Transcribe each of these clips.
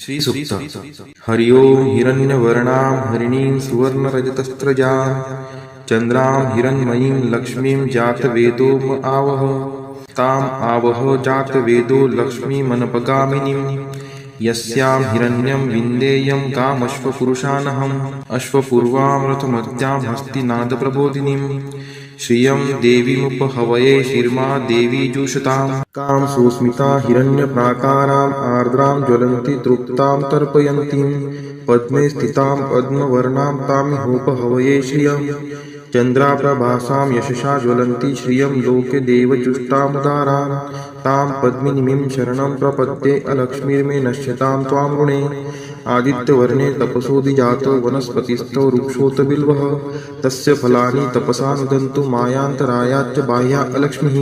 श्रीसूक्त हरि ओं हिरण्यवर्णां हरिणीं सुवर्णरजतस्रजां चन्द्रां हिरण्मयीं लक्ष्मीं जातवेदो म आवह ताम् आवह जातवेदो लक्ष्मीमनपगामिनीं यस्यां हिरण्यं विन्देयं कामश्वपुरुषानहम् अश्वपूर्वां रथमत्यां हस्तिनादप्रबोधिनीं श्रियं देवीमुपहवये शिर्मा देवी जुषतां कां सुस्मिता हिरण्यप्राकाराम् आर्द्रां ज्वलन्ति तृप्तां तर्पयन्तीं पद्मे स्थितां पद्मवर्णां तामिहोपहवये श्रियं चन्द्राप्रभासां यशसा ज्वलन्ति श्रियं लोके देवजुष्टामुदारां तां पद्मिनीं शरणं प्रपद्ये अलक्ष्मीर्मे नश्यतां त्वां ऋणे आदित्यवर्णे तपसोऽधिजातो वनस्पतिस्थो वृक्षोत बिल्वः तस्य फलानि तपसा नुदन्तु मायान्तरायाच्च बाह्या अलक्ष्मीः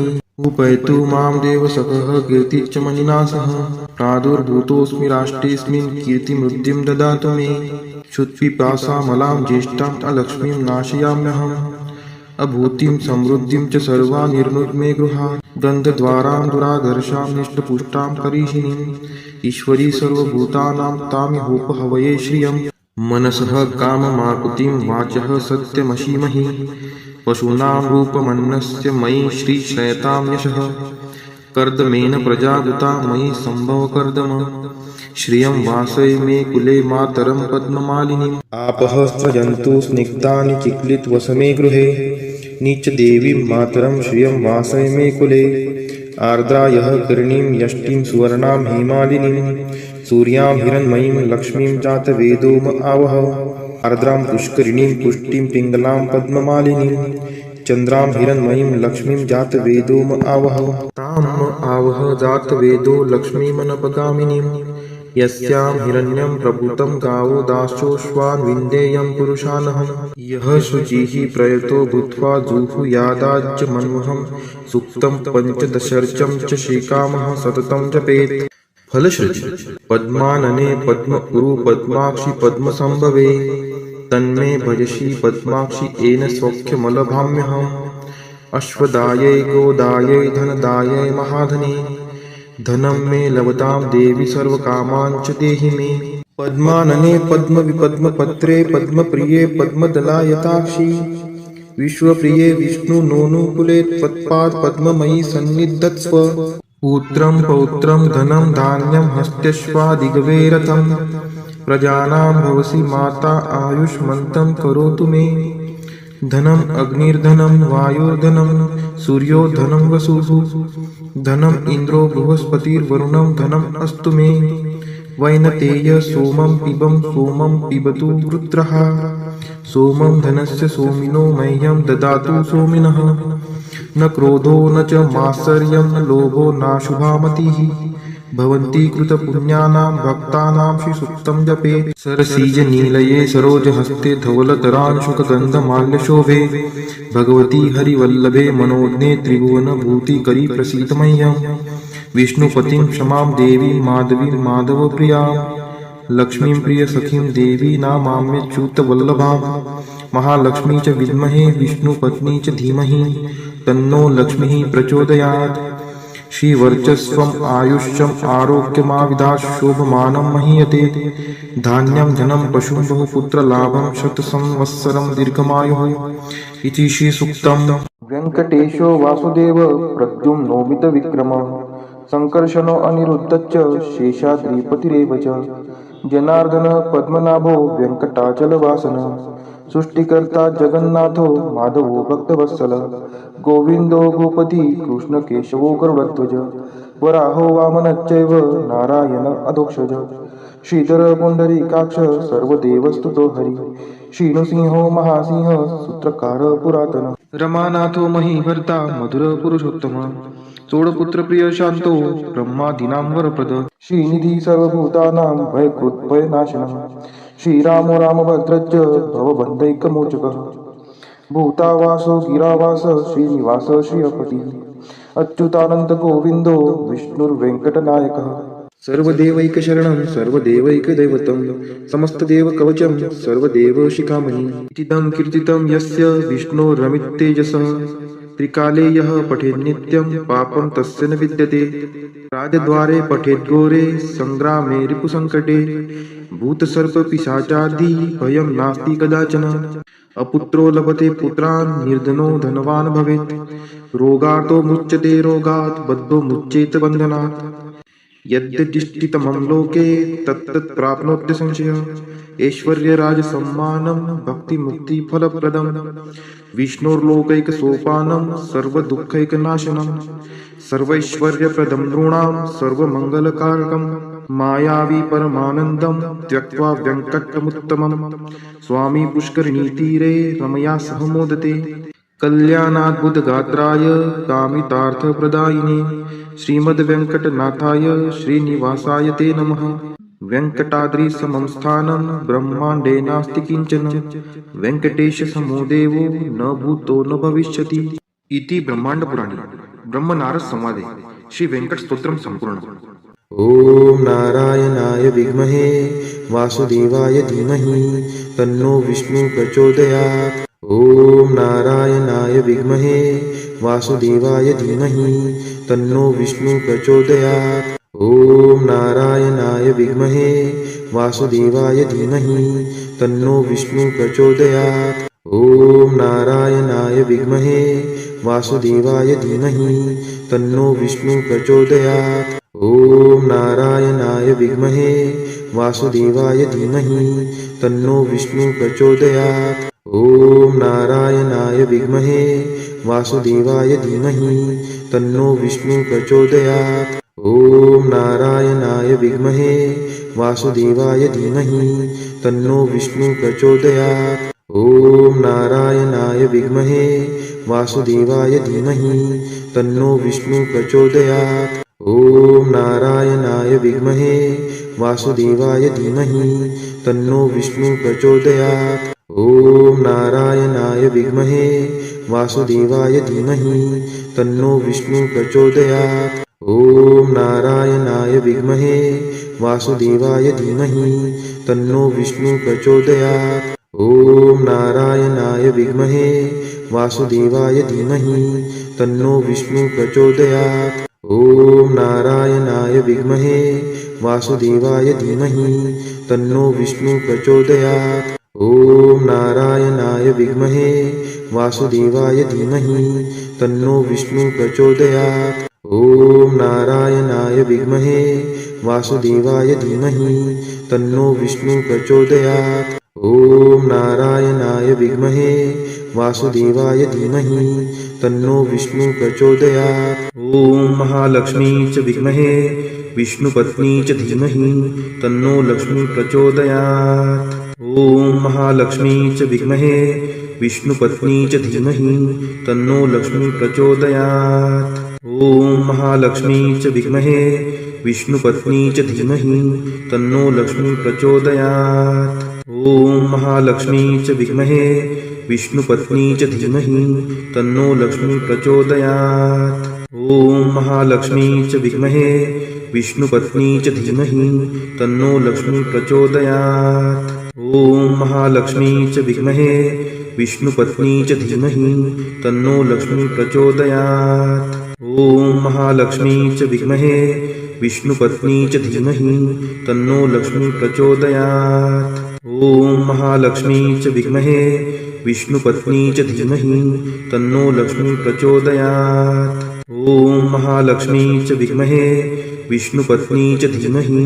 उपैतु मां देवसखः कीर्तिश्च मणिना सह प्रादुर्भूतोऽस्मि राष्ट्रेऽस्मिन् कीर्तिमृद्धिं ददातु मे क्षुत्पिपासामलां ज्येष्ठाम् अलक्ष्मीं नाशयाम्यहम् अभूतिं समृद्धिं च सर्वा निर्नुद्मे गृहात् गन्धद्वारां दुराधर्षां निष्टपुष्टां करीषिणीम् ईश्वरी सर्वभूतानां तामिहोपहवये श्रियं मनसः काममाकुतिं वाचः सत्यमशीमहि पशूनां रूपमन्नस्य मयि श्रीश्रयतां यशः कर्दमेन प्रजागुता मयि सम्भवकर्दम श्रियं वासय मे कुले मातरं पद्ममालिनीम् आपः स्रजन्तु स्निग्धानि चिक्लितवसमे गृहे नीचदेवीं मातरं श्रियं वासय मे कुले आर्द्रायः कर्णीं यष्टिं सुवर्णां हेमालिनीं सूर्यां हिरण्मयीं लक्ष्मीं जातवेदो म आवह आर्द्रां पुष्करिणीं पुष्टिं पिङ्गलां पद्ममालिनीं चन्द्रां हिरण्मयीं लक्ष्मीं जातवेदो म आवह तां म आवह जातवेदो लक्ष्मीमनपगामिनीं यस्यां हिरण्यं प्रभूतं गावो दाश्चोश्वान् विन्देयं पुरुषानहम् यः शुचिः प्रयतो भूत्वा जुहुयादाज्य मन्वहं सूक्तं पञ्चदशर्चं च श्रीकामः सततं जपेत् फलश्रुति पद्मानने पद्मपुरु पद्माक्षि पद्मसंभवे तन्मे भजसि पद्माक्षि येन सौख्यमलभाम्यहम् अश्वदायै गोदायै धनदायै महाधने धनं मे लभतां देवी सर्वकामान् च देहि मे पद्मानने पद्मविपद्मपत्रे पद्मप्रिये पद्मदलायताक्षी विश्वप्रिये विष्णुनोनुकुले त्वत्पाद पद्ममयी सन्निधत्स्व पुत्रं पौत्रं धनं धान्यं हस्त्यश्वादिगवे रथं प्रजानां भवसि माता आयुष्मन्तं करोतु मे धनम् अग्निर्धनं वायुर्धनं सूर्यो धनं वसुः धनम् इन्द्रो बृहस्पतिर्वरुणं धनम् अस्तु मे वैनतेय सोमं पिबतु वृत्रः सोमं धनस्य सोमिनो मह्यं ददातु सोमिनः न क्रोधो न च मात्सर्यं न लोभो नाशुभा मतिः भवन्ति कृतपुण्यानां भक्तानां श्रीसूक्तं जपेत् सरसीजनीलये सरोजहस्ते धवलतरांशुकगन्धमाल्यशोभे भगवती हरिवल्लभे मनोज्ञे त्रिभुवनभूतिकरी प्रसीद मह्यम् विष्णुपतिं क्षमां देवीं माधवीं माधवप्रियां लक्ष्मीं प्रियसखीं देवी नामाम्यच्युतवल्लभां महालक्ष्मी च विद्महे विष्णुपत्नी च धीमहि तन्नो लक्ष्मीः प्रचोदयात् श्रीवर्चस्वम् आयुष्यम् आरोग्यमाविदात् शोभमानं महीयते धान्यं धनं पशुं बहुपुत्रलाभं शतसंवत्सरं दीर्घमायुः इति श्रीसूक्तम् वेङ्कटेशो वासुदेव प्रद्युम्नोऽमितविक्रम सङ्कर्षणो अनिरुद्धश्च शेषाद्रिपतिरेव च जनार्दन पद्मनाभो वेङ्कटाचलवासन सृष्टिकर्ता जगन्नाथो माधवो भक्तवत्सल गोविन्दो गोपति कृष्णकेशवो गरुडध्वज वराहो वामनश्चैव नारायण अधोक्षज श्रीधर पुण्डरीकाक्ष सर्वदेवस्तुतो हरि श्रीनृसिंहो महासिंह सूत्रकार पुरातन रमानाथो महीभर्ता मधुर पुरुषोत्तम चोडपुत्रप्रिय शान्तो ब्रह्मादीनां वरप्रद श्रीनिधि सर्वभूतानां भयकृद्भयनाशनः श्रीरामो रामभद्रश्च भवबन्धैकमोचकः भूतावासो गिरावास श्रीनिवास श्रियपतिः अच्युतानन्द गोविन्दो विष्णुर्वेङ्कटनायकः सर्वदेवैकशरणं सर्वदेवैकदैवतं समस्तदेवकवचं सर्वदेवशिखामणि इदं कीर्तितं यस्य विष्णोरमिततेजसः त्रिकाले यः पठेत् नित्यं पापं तस्य न विद्यते। राजद्वारे पठेत् घोरे संग्रामे रिपुसङ्कटे। भूतसर्पपिशाचादि भयं नास्ति कदाचन। अपुत्रो लभते पुत्रान् निर्धनो धनवान् भवेत्। रोगार्तो मुच्यते रोगात् बद्धो मुच्येत बन्धनात्। यद्यदिष्टितमं लोके तत्तत् प्राप्नोत्य संशयः। ऐश्वर्यराजसम्मानं भक्तिमुक्तिफलप्रदं। विष्णोर्लोकैकसोपानं सर्वदुःखैकनाशनं। सर्वैश्वर्यप्रदं नृणां सर्वमङ्गलकारकं। मायावी परमानन्दं त्यक्त्वा व्यङ्कटमुत्तमं। स्वामी पुष्करिणीतीरे रमया सह मोदते। कल्याणाद्भुतगात्राय कामितार्थप्रदायिने श्रीमद्वेङ्कटनाथाय श्रीनिवासाय ते नमः। वेङ्कटाद्रिसमं स्थानं ब्रह्माण्डे नास्ति किञ्चन। वेङ्कटेशसमो देवो न भूतो न भविष्यति। इति ब्रह्माण्डपुराणे ब्रह्मनारदसंवादे श्रीवेङ्कटस्तोत्रं सम्पूर्णम्। ॐ नारायणाय विद्महे वासुदेवाय धीमहि तन्नो विष्णु प्रचोदयात्। ॐ नारायणाय विद्महे वासुदेवाय धीमहि तन्नो विष्णु प्रचोदयात्। ॐ नारायणाय विद्महे वासुदेवाय धीमहि तन्नो विष्णु प्रचोदयात्। ॐ नारायणाय विद्महे वासुदेवाय धीमहि तन्नो विष्णु प्रचोदयात्। ॐ नारायणाय विद्महे वासुदेवाय धीमहि तन्नो विष्णु प्रचोदयात्। ॐ नारायणाय विद्महे वासुदेवाय धीमहि तन्नो विष्णु प्रचोदयात्। ॐ नारायणाय विद्महे वासुदेवाय धीमहि तन्नो विष्णु प्रचोदयात्। ॐ नारायणाय विद्महे वासुदेवाय धीमहि तन्नो विष्णु प्रचोदयात्। ॐ नारायणाय विद्महे वासुदेवाय धीमहि तन्नो विष्णु प्रचोदयात्। ॐ नारायणाय विद्महे वासुदेवाय धीमहि तन्नो विष्णु प्रचोदयात्। ॐ नारायणाय विद्महे वासुदेवाय धीमहि तन्नो विष्णु प्रचोदयात्। ॐ नारायणाय विद्महे वासुदेवाय धीमहि तन्नो विष्णु प्रचोदयात्। ॐ नारायणाय विद्महे वासुदेवाय धीमहि तन्नो विष्णु प्रचोदयात्। ॐ नारायणाय विद्महे वासुदेवाय धीमहि तन्नो विष्णु प्रचोदयात्। ॐ नारायणाय विद्महे वासुदेवाय धीमहि तन्नो विष्णु प्रचोदयात्। ॐ नारायणाय विद्महे वासुदेवाय धीमहि तन्नो विष्णु प्रचोदयात्। ॐ महालक्ष्मी च विद्महे विष्णुपत्नी च धीमहि तन्नो लक्ष्मी प्रचोदयात्। ॐ महालक्ष्मी च विद्महे विष्णुपत्नी च धीमहि तन्नो लक्ष्मी प्रचोदयात्। ॐ महालक्ष्मी च विद्महे विष्णुपत्नी च धीमहि तन्नो लक्ष्मी प्रचोदयात्। ॐ महालक्ष्मी च विद्महे विष्णुपत्नी च धीमहि तन्नो लक्ष्मी प्रचोदयात्। ॐ महालक्ष्मी च विद्महे विष्णुपत्नी च धीमहि तन्नो लक्ष्मी प्रचोदयात्। ॐ महालक्ष्मी च विद्महे विष्णुपत्नी च धीमहि तन्नो लक्ष्मी प्रचोदयात्। ॐ महालक्ष्मी च विद्महे विष्णुपत्नी च धीमहि तन्नो लक्ष्मी प्रचोदयात्। ॐ महालक्ष्मी च विद्महे विष्णुपत्नी च धीमहि तन्नो लक्ष्मी प्रचोदयात्। ॐ महालक्ष्मी च विद्महे विष्णुपत्नी च धीमहि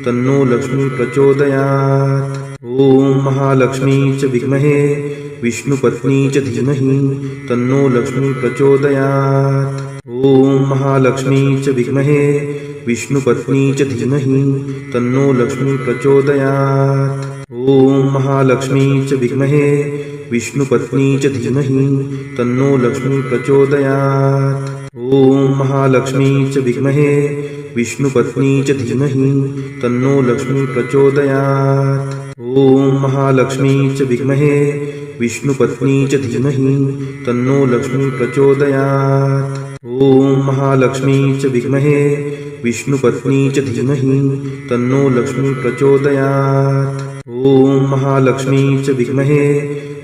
तन्नो लक्ष्मी प्रचोदयात्। ॐ महालक्ष्मी च विद्महे विष्णुपत्नी च धीमहि तन्नो लक्ष्मी प्रचोदयात्। ॐ महालक्ष्मी च विद्महे विष्णुपत्नी च धीमहि तन्नो लक्ष्मी प्रचोदयात्। ॐ महालक्ष्मी च विद्महे विष्णुपत्नी च धीमहि तन्नो लक्ष्मी प्रचोदयात्। ॐ महालक्ष्मी च विद्महे विष्णुपत्नी च धीमहि तन्नो लक्ष्मी प्रचोदयात्। ॐ महालक्ष्मी च विद्महे विष्णुपत्नी च धीमहि तन्नो लक्ष्मी प्रचोदयात्। ॐ महालक्ष्मी च विद्महे विष्णुपत्नी च धीमहि तन्नो लक्ष्मी प्रचोदयात्। ॐ महालक्ष्मी च विद्महे